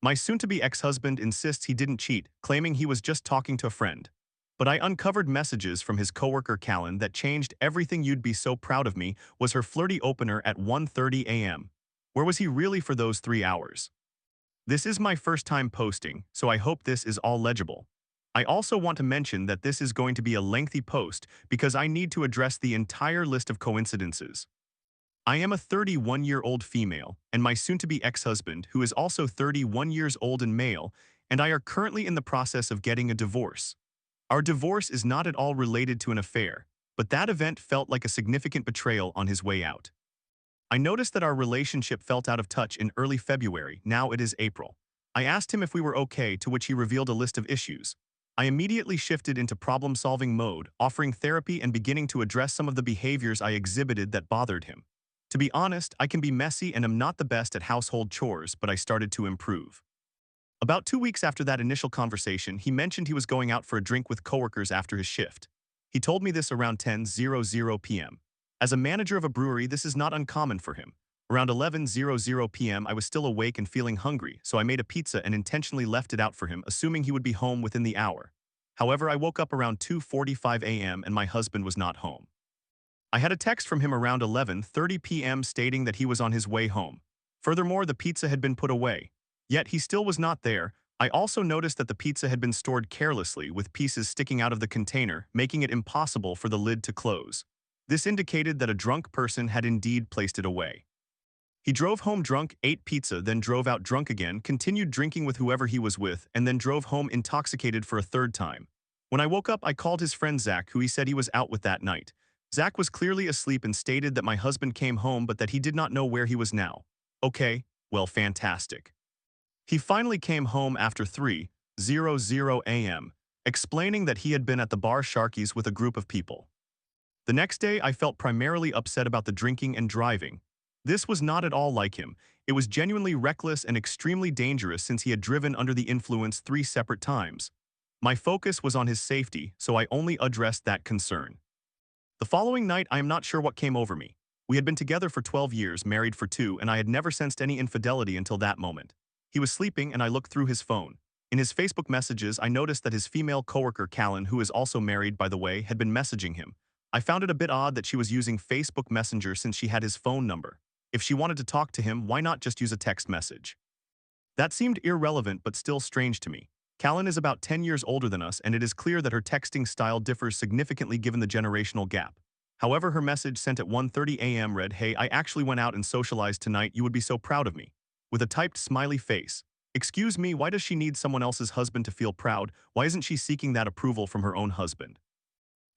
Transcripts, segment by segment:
My soon-to-be ex-husband insists he didn't cheat, claiming he was just talking to a friend. But I uncovered messages from his coworker Calyn that changed everything. You'd be so proud of me was her flirty opener at 1:30 a.m. Where was he really for those 3 hours? This is my first time posting, so I hope this is all legible. I also want to mention that this is going to be a lengthy post because I need to address the entire list of coincidences. I am a 31-year-old female, and my soon-to-be ex-husband, who is also 31 years old and male, and I are currently in the process of getting a divorce. Our divorce is not at all related to an affair, but that event felt like a significant betrayal on his way out. I noticed that our relationship felt out of touch in early February. Now it is April. I asked him if we were okay, to which he revealed a list of issues. I immediately shifted into problem-solving mode, offering therapy and beginning to address some of the behaviors I exhibited that bothered him. To be honest, I can be messy and am not the best at household chores, but I started to improve. About 2 weeks after that initial conversation, he mentioned he was going out for a drink with coworkers after his shift. He told me this around 10:00 p.m. As a manager of a brewery, this is not uncommon for him. Around 11:00 p.m., I was still awake and feeling hungry, so I made a pizza and intentionally left it out for him, assuming he would be home within the hour. However, I woke up around 2:45 a.m. and my husband was not home. I had a text from him around 11:30 p.m. stating that he was on his way home. Furthermore, the pizza had been put away. Yet he still was not there. I also noticed that the pizza had been stored carelessly, with pieces sticking out of the container, making it impossible for the lid to close. This indicated that a drunk person had indeed placed it away. He drove home drunk, ate pizza, then drove out drunk again, continued drinking with whoever he was with, and then drove home intoxicated for a third time. When I woke up, I called his friend Zach, who he said he was out with that night. Zach was clearly asleep and stated that my husband came home but that he did not know where he was now. Okay, well, fantastic. He finally came home after 3:00 a.m., explaining that he had been at the bar Sharky's with a group of people. The next day, I felt primarily upset about the drinking and driving. This was not at all like him. It was genuinely reckless and extremely dangerous since he had driven under the influence 3 separate times. My focus was on his safety, so I only addressed that concern. The following night, I am not sure what came over me. We had been together for 12 years, married for 2, and I had never sensed any infidelity until that moment. He was sleeping and I looked through his phone. In his Facebook messages, I noticed that his female coworker Calyn, who is also married by the way, had been messaging him. I found it a bit odd that she was using Facebook Messenger since she had his phone number. If she wanted to talk to him, why not just use a text message? That seemed irrelevant but still strange to me. Calyn is about 10 years older than us, and it is clear that her texting style differs significantly given the generational gap. However, her message sent at 1:30 a.m. read, "Hey, I actually went out and socialized tonight. You would be so proud of me." With a typed smiley face. Excuse me, why does she need someone else's husband to feel proud? Why isn't she seeking that approval from her own husband?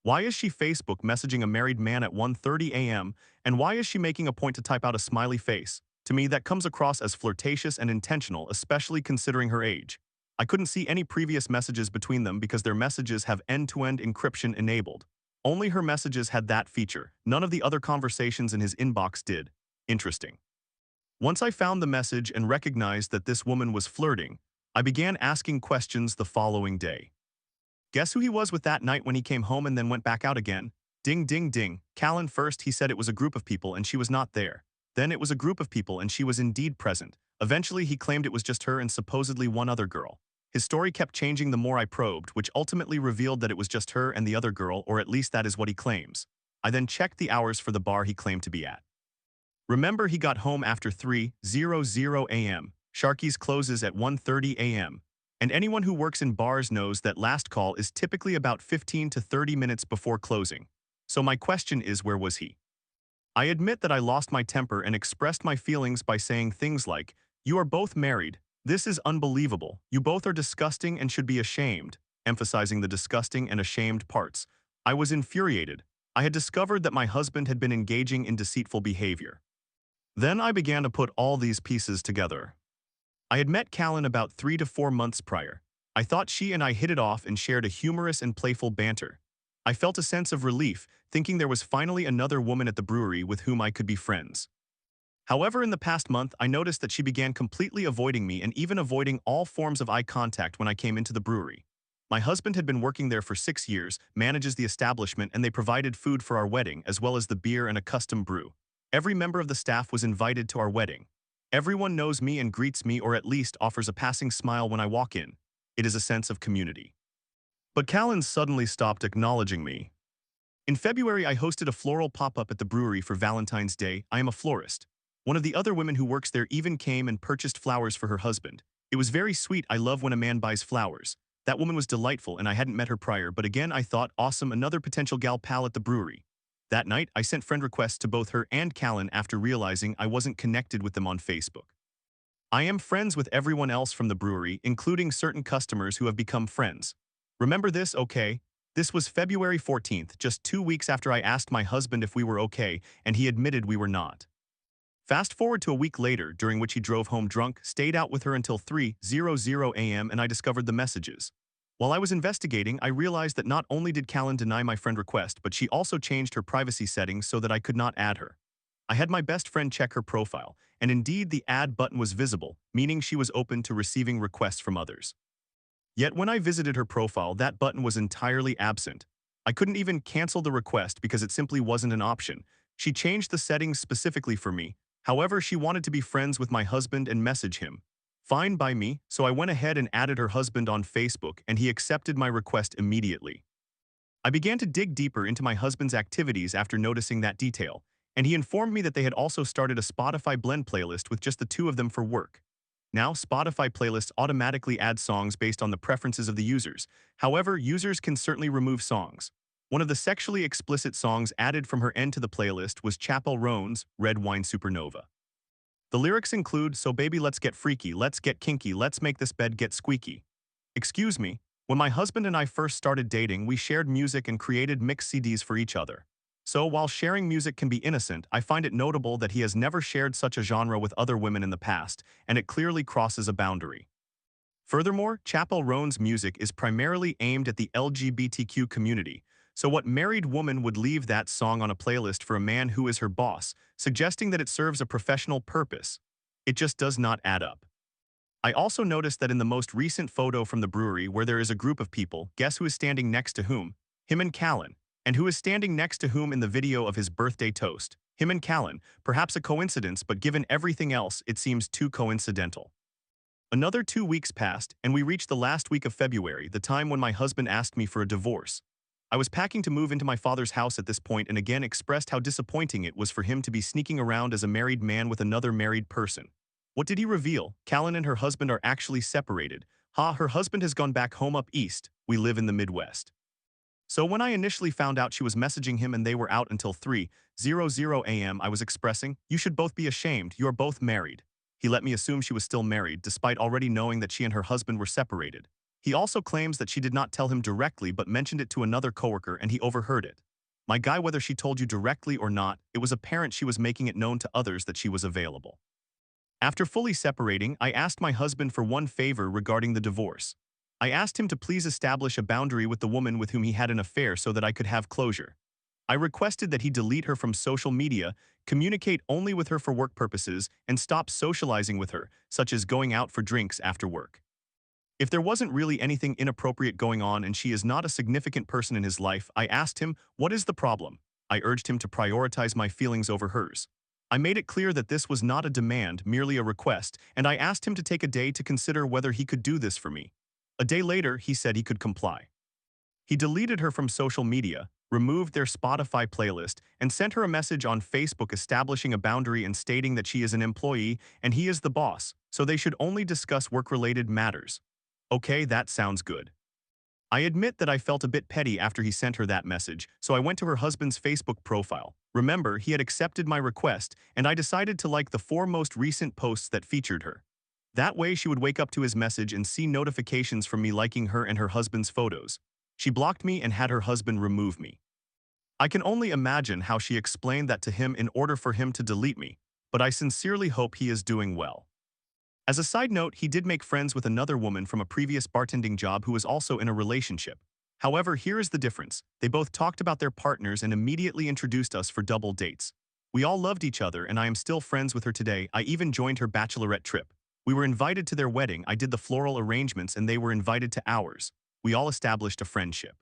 Why is she Facebook messaging a married man at 1:30 a.m., and why is she making a point to type out a smiley face? To me, that comes across as flirtatious and intentional, especially considering her age. I couldn't see any previous messages between them because their messages have end-to-end encryption enabled. Only her messages had that feature. None of the other conversations in his inbox did. Interesting. Once I found the message and recognized that this woman was flirting, I began asking questions the following day. Guess who he was with that night when he came home and then went back out again? Ding ding ding. Calyn. First he said it was a group of people and she was not there. Then it was a group of people and she was indeed present. Eventually he claimed it was just her and supposedly one other girl. His story kept changing the more I probed, which ultimately revealed that it was just her and the other girl, or at least that is what he claims. I then checked the hours for the bar he claimed to be at. Remember, he got home after 3:00 a.m. Sharky's closes at 1:30 a.m. And anyone who works in bars knows that last call is typically about 15 to 30 minutes before closing. So my question is, where was he? I admit that I lost my temper and expressed my feelings by saying things like, "You are both married. This is unbelievable. You both are disgusting and should be ashamed," emphasizing the disgusting and ashamed parts. I was infuriated. I had discovered that my husband had been engaging in deceitful behavior. Then I began to put all these pieces together. I had met Calyn about 3 to 4 months prior. I thought she and I hit it off and shared a humorous and playful banter. I felt a sense of relief, thinking there was finally another woman at the brewery with whom I could be friends. However, in the past month, I noticed that she began completely avoiding me and even avoiding all forms of eye contact when I came into the brewery. My husband had been working there for 6 years, manages the establishment, and they provided food for our wedding, as well as the beer and a custom brew. Every member of the staff was invited to our wedding. Everyone knows me and greets me or at least offers a passing smile when I walk in. It is a sense of community. But Calyn suddenly stopped acknowledging me. In February, I hosted a floral pop-up at the brewery for Valentine's Day. I am a florist. One of the other women who works there even came and purchased flowers for her husband. It was very sweet. I love when a man buys flowers. That woman was delightful and I hadn't met her prior, but again I thought, awesome, another potential gal pal at the brewery. That night, I sent friend requests to both her and Calyn after realizing I wasn't connected with them on Facebook. I am friends with everyone else from the brewery, including certain customers who have become friends. Remember this, okay? This was February 14th, just 2 weeks after I asked my husband if we were okay, and he admitted we were not. Fast forward to a week later, during which he drove home drunk, stayed out with her until 3:00 a.m. and I discovered the messages. While I was investigating, I realized that not only did Calyn deny my friend request, but she also changed her privacy settings so that I could not add her. I had my best friend check her profile, and indeed the add button was visible, meaning she was open to receiving requests from others. Yet when I visited her profile, that button was entirely absent. I couldn't even cancel the request because it simply wasn't an option. She changed the settings specifically for me. However, she wanted to be friends with my husband and message him. Fine by me, so I went ahead and added her husband on Facebook and he accepted my request immediately. I began to dig deeper into my husband's activities after noticing that detail, and he informed me that they had also started a Spotify blend playlist with just the two of them for work. Now, Spotify playlists automatically add songs based on the preferences of the users. However, users can certainly remove songs. One of the sexually explicit songs added from her end to the playlist was Chappell Roan's Red Wine Supernova. The lyrics include, "So baby, let's get freaky, let's get kinky, let's make this bed get squeaky." Excuse me, when my husband and I first started dating, we shared music and created mix CDs for each other. So while sharing music can be innocent, I find it notable that he has never shared such a genre with other women in the past, and it clearly crosses a boundary. Furthermore, Chappell Roan's music is primarily aimed at the LGBTQ community, so what married woman would leave that song on a playlist for a man who is her boss, suggesting that it serves a professional purpose? It just does not add up. I also noticed that in the most recent photo from the brewery where there is a group of people, guess who is standing next to whom? Him and Calyn. And who is standing next to whom in the video of his birthday toast? Him and Calyn. Perhaps a coincidence, but given everything else, it seems too coincidental. Another 2 weeks passed, and we reached the last week of February, the time when my husband asked me for a divorce. I was packing to move into my father's house at this point and again expressed how disappointing it was for him to be sneaking around as a married man with another married person. What did he reveal? Calyn and her husband are actually separated. Her husband has gone back home up east. We live in the Midwest. So when I initially found out she was messaging him and they were out until 3:00 a.m., I was expressing, "You should both be ashamed, you are both married." He let me assume she was still married, despite already knowing that she and her husband were separated. He also claims that she did not tell him directly but mentioned it to another coworker and he overheard it. My guy, whether she told you directly or not, it was apparent she was making it known to others that she was available. After fully separating, I asked my husband for one favor regarding the divorce. I asked him to please establish a boundary with the woman with whom he had an affair so that I could have closure. I requested that he delete her from social media, communicate only with her for work purposes, and stop socializing with her, such as going out for drinks after work. If there wasn't really anything inappropriate going on and she is not a significant person in his life, I asked him, what is the problem? I urged him to prioritize my feelings over hers. I made it clear that this was not a demand, merely a request, and I asked him to take a day to consider whether he could do this for me. A day later, he said he could comply. He deleted her from social media, removed their Spotify playlist, and sent her a message on Facebook establishing a boundary and stating that she is an employee and he is the boss, so they should only discuss work-related matters. Okay, that sounds good. I admit that I felt a bit petty after he sent her that message, so I went to her husband's Facebook profile. Remember, he had accepted my request, and I decided to like the 4 most recent posts that featured her. That way she would wake up to his message and see notifications from me liking her and her husband's photos. She blocked me and had her husband remove me. I can only imagine how she explained that to him in order for him to delete me, but I sincerely hope he is doing well. As a side note, he did make friends with another woman from a previous bartending job who was also in a relationship. However, here is the difference. They both talked about their partners and immediately introduced us for double dates. We all loved each other and I am still friends with her today. I even joined her bachelorette trip. We were invited to their wedding, I did the floral arrangements and they were invited to ours. We all established a friendship.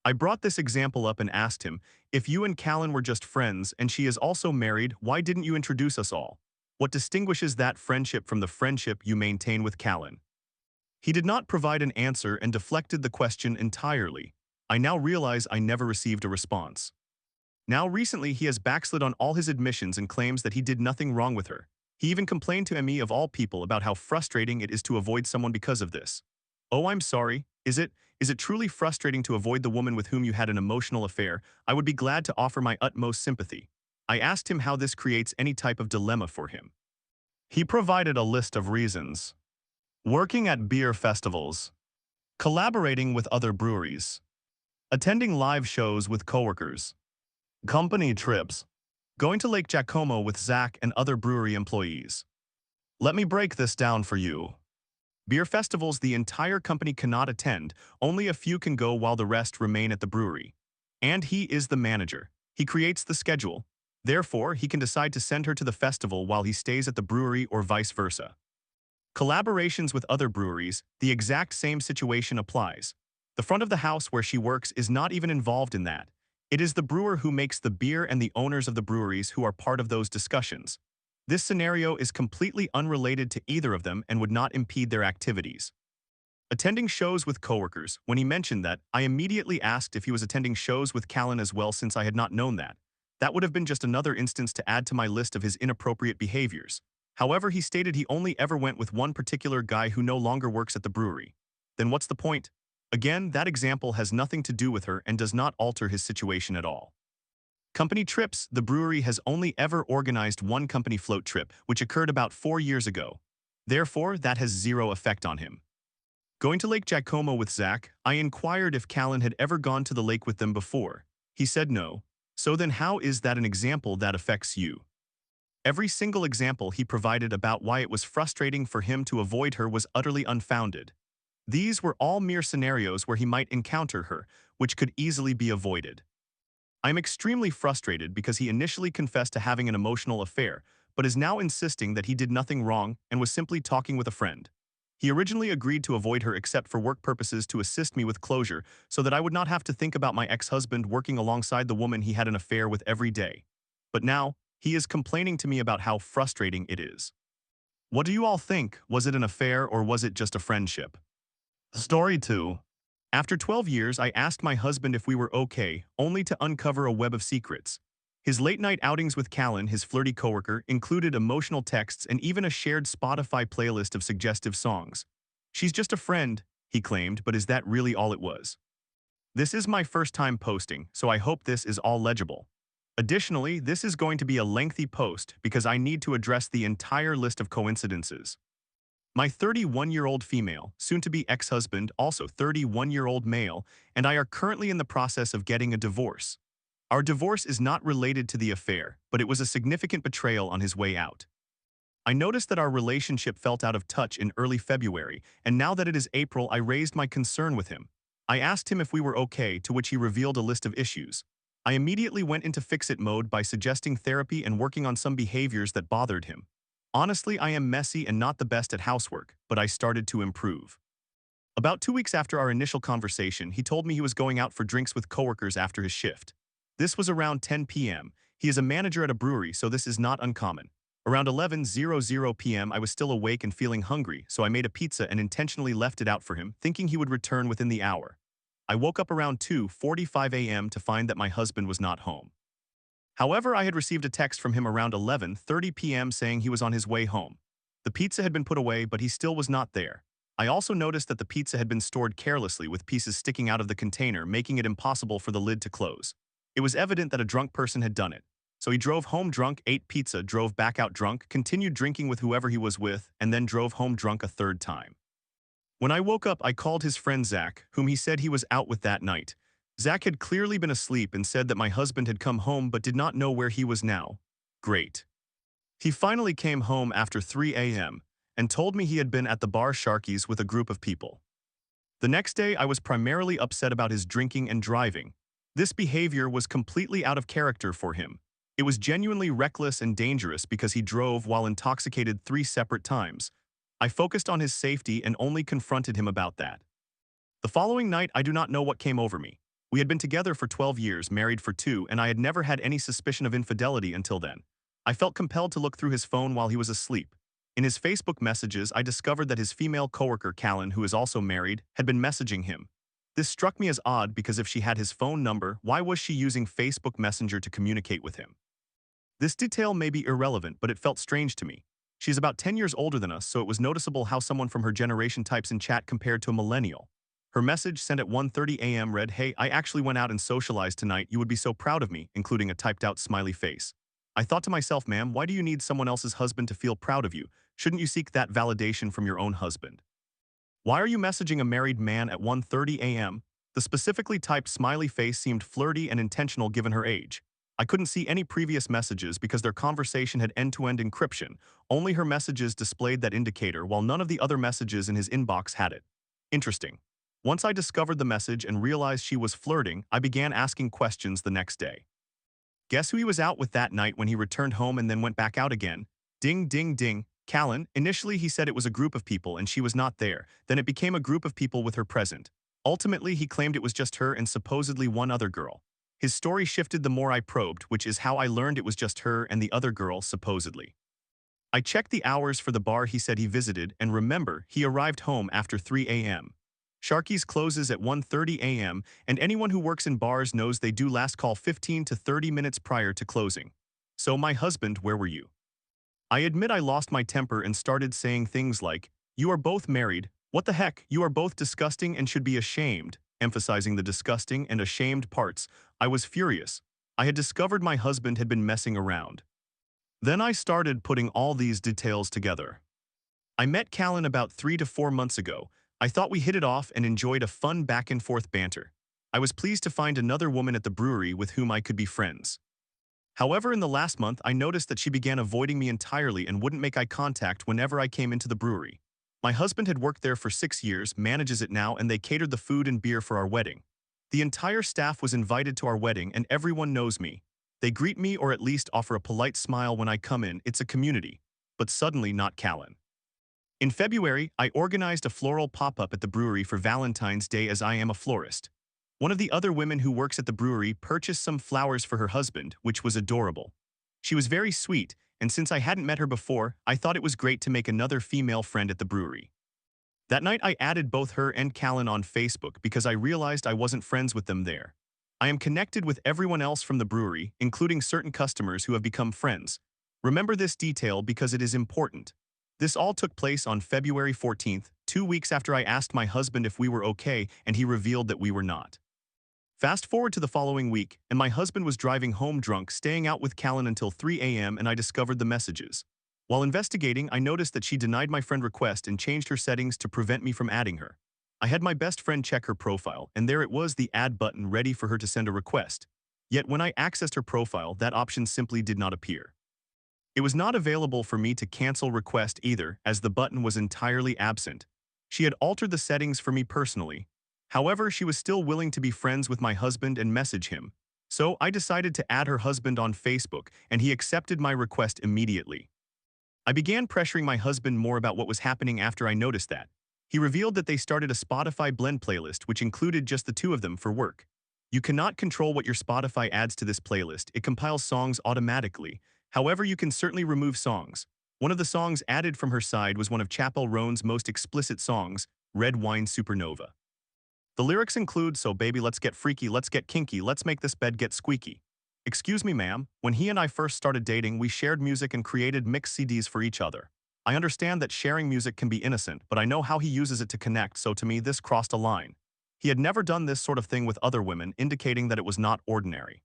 I brought this example up and asked him, if you and Calyn were just friends and she is also married, why didn't you introduce us all? What distinguishes that friendship from the friendship you maintain with Calyn? He did not provide an answer and deflected the question entirely. I now realize I never received a response. Now recently he has backslid on all his admissions and claims that he did nothing wrong with her. He even complained to me of all people about how frustrating it is to avoid someone because of this. Oh, I'm sorry. Is it truly frustrating to avoid the woman with whom you had an emotional affair? I would be glad to offer my utmost sympathy. I asked him how this creates any type of dilemma for him. He provided a list of reasons. Working at beer festivals. Collaborating with other breweries. Attending live shows with coworkers. Company trips. Going to Lake Giacomo with Zach and other brewery employees. Let me break this down for you. Beer festivals the entire company cannot attend, only a few can go while the rest remain at the brewery. And he is the manager. He creates the schedule. Therefore, he can decide to send her to the festival while he stays at the brewery or vice versa. Collaborations with other breweries, the exact same situation applies. The front of the house where she works is not even involved in that. It is the brewer who makes the beer and the owners of the breweries who are part of those discussions. This scenario is completely unrelated to either of them and would not impede their activities. Attending shows with coworkers. When he mentioned that, I immediately asked if he was attending shows with Calyn as well since I had not known that. That would have been just another instance to add to my list of his inappropriate behaviors. However, he stated he only ever went with one particular guy who no longer works at the brewery. Then what's the point? Again, that example has nothing to do with her and does not alter his situation at all. Company trips. The brewery has only ever organized one company float trip, which occurred about 4 years ago. Therefore, that has zero effect on him. Going to Lake Giacomo with Zach, I inquired if Calyn had ever gone to the lake with them before. He said no. So then how is that an example that affects you? Every single example he provided about why it was frustrating for him to avoid her was utterly unfounded. These were all mere scenarios where he might encounter her, which could easily be avoided. I am extremely frustrated because he initially confessed to having an emotional affair, but is now insisting that he did nothing wrong and was simply talking with a friend. He originally agreed to avoid her except for work purposes to assist me with closure so that I would not have to think about my ex-husband working alongside the woman he had an affair with every day. But now, he is complaining to me about how frustrating it is. What do you all think? Was it an affair or was it just a friendship? Story 2. After 12 years, I asked my husband if we were okay, only to uncover a web of secrets. His late-night outings with Calyn, his flirty coworker, included emotional texts and even a shared Spotify playlist of suggestive songs. She's just a friend, he claimed, but is that really all it was? This is my first time posting, so I hope this is all legible. Additionally, this is going to be a lengthy post because I need to address the entire list of coincidences. My 31-year-old female, soon-to-be ex-husband, also 31-year-old male, and I are currently in the process of getting a divorce. Our divorce is not related to the affair, but it was a significant betrayal on his way out. I noticed that our relationship felt out of touch in early February, and now that it is April, I raised my concern with him. I asked him if we were okay, to which he revealed a list of issues. I immediately went into fix-it mode by suggesting therapy and working on some behaviors that bothered him. Honestly, I am messy and not the best at housework, but I started to improve. About 2 weeks after our initial conversation, he told me he was going out for drinks with coworkers after his shift. This was around 10 p.m. He is a manager at a brewery, so this is not uncommon. Around 11:00 p.m. I was still awake and feeling hungry, so I made a pizza and intentionally left it out for him, thinking he would return within the hour. I woke up around 2:45 a.m. to find that my husband was not home. However, I had received a text from him around 11:30 p.m. saying he was on his way home. The pizza had been put away, but he still was not there. I also noticed that the pizza had been stored carelessly with pieces sticking out of the container, making it impossible for the lid to close. It was evident that a drunk person had done it. So he drove home drunk, ate pizza, drove back out drunk, continued drinking with whoever he was with, and then drove home drunk a third time. When I woke up, I called his friend Zach, whom he said he was out with that night. Zach had clearly been asleep and said that my husband had come home but did not know where he was now. Great. He finally came home after 3 a.m. and told me he had been at the bar Sharky's with a group of people. The next day, I was primarily upset about his drinking and driving. This behavior was completely out of character for him. It was genuinely reckless and dangerous because he drove while intoxicated 3 separate times. I focused on his safety and only confronted him about that. The following night, I do not know what came over me. We had been together for 12 years, married for 2, and I had never had any suspicion of infidelity until then. I felt compelled to look through his phone while he was asleep. In his Facebook messages, I discovered that his female coworker, Calyn, who is also married, had been messaging him. This struck me as odd because if she had his phone number, why was she using Facebook Messenger to communicate with him? This detail may be irrelevant, but it felt strange to me. She's about 10 years older than us, so it was noticeable how someone from her generation types in chat compared to a millennial. Her message sent at 1:30 a.m. read, "Hey, I actually went out and socialized tonight. You would be so proud of me," including a typed-out smiley face. I thought to myself, ma'am, why do you need someone else's husband to feel proud of you? Shouldn't you seek that validation from your own husband? Why are you messaging a married man at 1:30 a.m.? The specifically typed smiley face seemed flirty and intentional given her age. I couldn't see any previous messages because their conversation had end-to-end encryption. Only her messages displayed that indicator while none of the other messages in his inbox had it. Interesting. Once I discovered the message and realized she was flirting, I began asking questions the next day. Guess who he was out with that night when he returned home and then went back out again? Ding, ding, ding. Calyn. Initially he said it was a group of people and she was not there. Then it became a group of people with her present. Ultimately, he claimed it was just her and supposedly one other girl. His story shifted the more I probed, which is how I learned it was just her and the other girl, supposedly. I checked the hours for the bar he said he visited, and remember, he arrived home after 3 a.m. Sharky's closes at 1:30 a.m., and anyone who works in bars knows they do last call 15 to 30 minutes prior to closing. So my husband, where were you? I admit I lost my temper and started saying things like, "You are both married. What the heck? You are both disgusting and should be ashamed," emphasizing the disgusting and ashamed parts. I was furious. I had discovered my husband had been messing around. Then I started putting all these details together. I met Calyn about 3 to 4 months ago. I thought we hit it off and enjoyed a fun back-and-forth banter. I was pleased to find another woman at the brewery with whom I could be friends. However, in the last month, I noticed that she began avoiding me entirely and wouldn't make eye contact whenever I came into the brewery. My husband had worked there for 6 years, manages it now, and they catered the food and beer for our wedding. The entire staff was invited to our wedding and everyone knows me. They greet me or at least offer a polite smile when I come in. It's a community. But suddenly not Calyn. In February, I organized a floral pop-up at the brewery for Valentine's Day as I am a florist. One of the other women who works at the brewery purchased some flowers for her husband, which was adorable. She was very sweet, and since I hadn't met her before, I thought it was great to make another female friend at the brewery. That night I added both her and Calyn on Facebook because I realized I wasn't friends with them there. I am connected with everyone else from the brewery, including certain customers who have become friends. Remember this detail because it is important. This all took place on February 14th, 2 weeks after I asked my husband if we were okay and he revealed that we were not. Fast forward to the following week, and my husband was driving home drunk, staying out with Calyn until 3 a.m. and I discovered the messages. While investigating, I noticed that she denied my friend request and changed her settings to prevent me from adding her. I had my best friend check her profile, and there it was, the add button ready for her to send a request. Yet when I accessed her profile, that option simply did not appear. It was not available for me to cancel request either, as the button was entirely absent. She had altered the settings for me personally. However, she was still willing to be friends with my husband and message him. So I decided to add her husband on Facebook, and he accepted my request immediately. I began pressuring my husband more about what was happening after I noticed that. He revealed that they started a Spotify blend playlist which included just the two of them for work. You cannot control what your Spotify adds to this playlist. It compiles songs automatically. However, you can certainly remove songs. One of the songs added from her side was one of Chappell Roan's most explicit songs, Red Wine Supernova. The lyrics include, "So baby, let's get freaky, let's get kinky, let's make this bed get squeaky." Excuse me, ma'am, when he and I first started dating, we shared music and created mixed CDs for each other. I understand that sharing music can be innocent, but I know how he uses it to connect, so to me this crossed a line. He had never done this sort of thing with other women, indicating that it was not ordinary.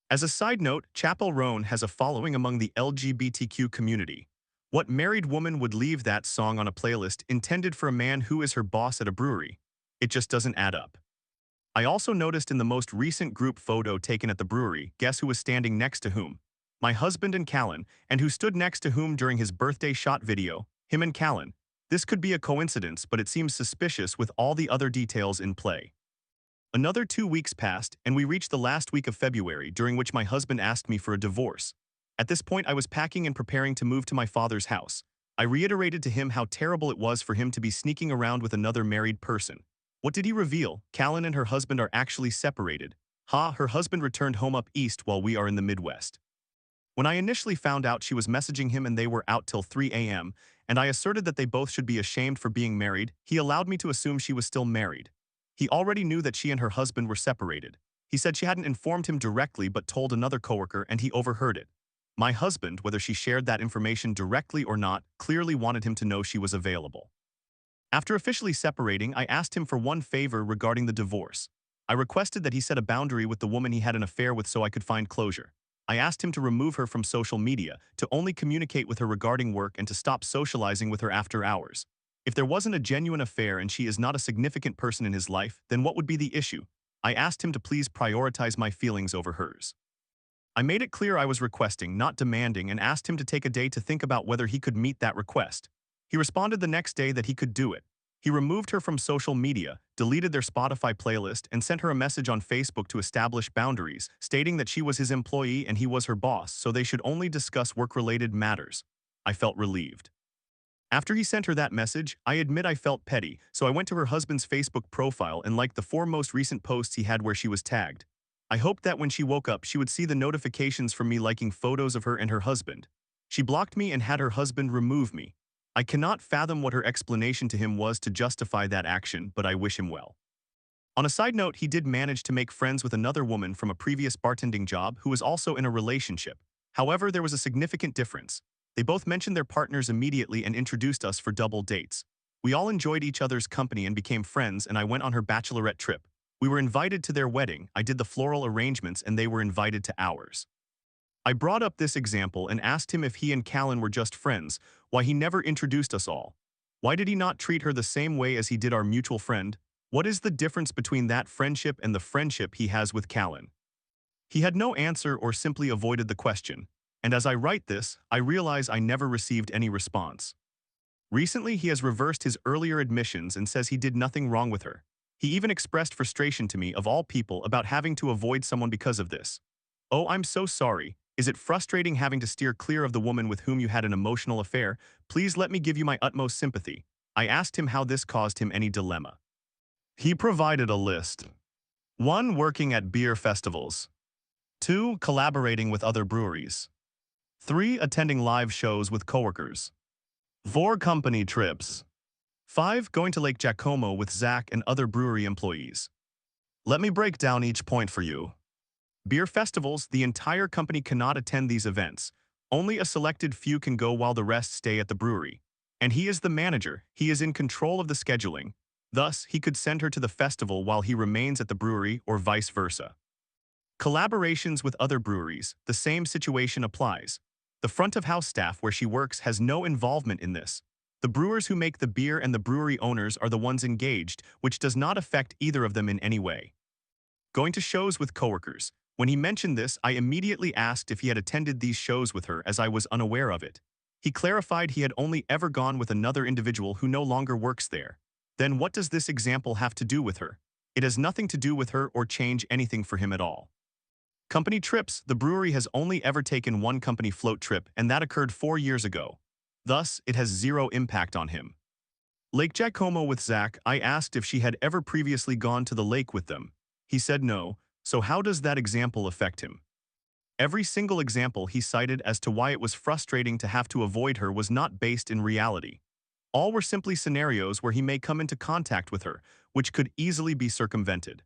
As a side note, Chappell Roan has a following among the LGBTQ community. What married woman would leave that song on a playlist intended for a man who is her boss at a brewery? It just doesn't add up. I also noticed in the most recent group photo taken at the brewery, guess who was standing next to whom? My husband and Calyn, and who stood next to whom during his birthday shot video? Him and Calyn. This could be a coincidence, but it seems suspicious with all the other details in play. Another 2 weeks passed, and we reached the last week of February, during which my husband asked me for a divorce. At this point, I was packing and preparing to move to my father's house. I reiterated to him how terrible it was for him to be sneaking around with another married person. What did he reveal? Calyn and her husband are actually separated. Ha, her husband returned home up east while we are in the Midwest. When I initially found out she was messaging him and they were out till 3 a.m., and I asserted that they both should be ashamed for being married, he allowed me to assume she was still married. He already knew that she and her husband were separated. He said she hadn't informed him directly but told another coworker and he overheard it. My husband, whether she shared that information directly or not, clearly wanted him to know she was available. After officially separating, I asked him for one favor regarding the divorce. I requested that he set a boundary with the woman he had an affair with so I could find closure. I asked him to remove her from social media, to only communicate with her regarding work and to stop socializing with her after hours. If there wasn't a genuine affair and she is not a significant person in his life, then what would be the issue? I asked him to please prioritize my feelings over hers. I made it clear I was requesting, not demanding, and asked him to take a day to think about whether he could meet that request. He responded the next day that he could do it. He removed her from social media, deleted their Spotify playlist, and sent her a message on Facebook to establish boundaries, stating that she was his employee and he was her boss, so they should only discuss work-related matters. I felt relieved. After he sent her that message, I admit I felt petty, so I went to her husband's Facebook profile and liked the 4 most recent posts he had where she was tagged. I hoped that when she woke up she would see the notifications from me liking photos of her and her husband. She blocked me and had her husband remove me. I cannot fathom what her explanation to him was to justify that action, but I wish him well. On a side note, he did manage to make friends with another woman from a previous bartending job who was also in a relationship. However, there was a significant difference. They both mentioned their partners immediately and introduced us for double dates. We all enjoyed each other's company and became friends, and I went on her bachelorette trip. We were invited to their wedding, I did the floral arrangements, and they were invited to ours. I brought up this example and asked him if he and Calyn were just friends, why he never introduced us all. Why did he not treat her the same way as he did our mutual friend? What is the difference between that friendship and the friendship he has with Calyn? He had no answer or simply avoided the question, and as I write this, I realize I never received any response. Recently, he has reversed his earlier admissions and says he did nothing wrong with her. He even expressed frustration to me, of all people, about having to avoid someone because of this. Oh, I'm so sorry. Is it frustrating having to steer clear of the woman with whom you had an emotional affair? Please let me give you my utmost sympathy. I asked him how this caused him any dilemma. He provided a list. 1. Working at beer festivals. 2. Collaborating with other breweries. 3. Attending live shows with coworkers. 4. Company trips. 5. Going to Lake Giacomo with Zach and other brewery employees. Let me break down each point for you. Beer festivals, the entire company cannot attend these events. Only a selected few can go while the rest stay at the brewery. And he is the manager, he is in control of the scheduling. Thus, he could send her to the festival while he remains at the brewery or vice versa. Collaborations with other breweries, the same situation applies. The front of house staff where she works has no involvement in this. The brewers who make the beer and the brewery owners are the ones engaged, which does not affect either of them in any way. Going to shows with coworkers. When he mentioned this, I immediately asked if he had attended these shows with her as I was unaware of it. He clarified he had only ever gone with another individual who no longer works there. Then what does this example have to do with her? It has nothing to do with her or change anything for him at all. Company trips, the brewery has only ever taken one company float trip, and that occurred 4 years ago. Thus, it has zero impact on him. Lake Giacomo with Zach, I asked if she had ever previously gone to the lake with them. He said no, so how does that example affect him? Every single example he cited as to why it was frustrating to have to avoid her was not based in reality. All were simply scenarios where he may come into contact with her, which could easily be circumvented.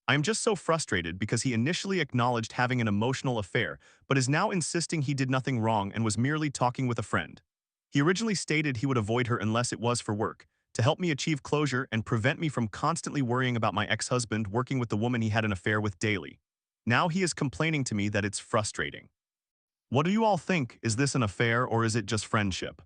I am just so frustrated because he initially acknowledged having an emotional affair, but is now insisting he did nothing wrong and was merely talking with a friend. He originally stated he would avoid her unless it was for work, to help me achieve closure and prevent me from constantly worrying about my ex-husband working with the woman he had an affair with daily. Now he is complaining to me that it's frustrating. What do you all think? Is this an affair or is it just friendship?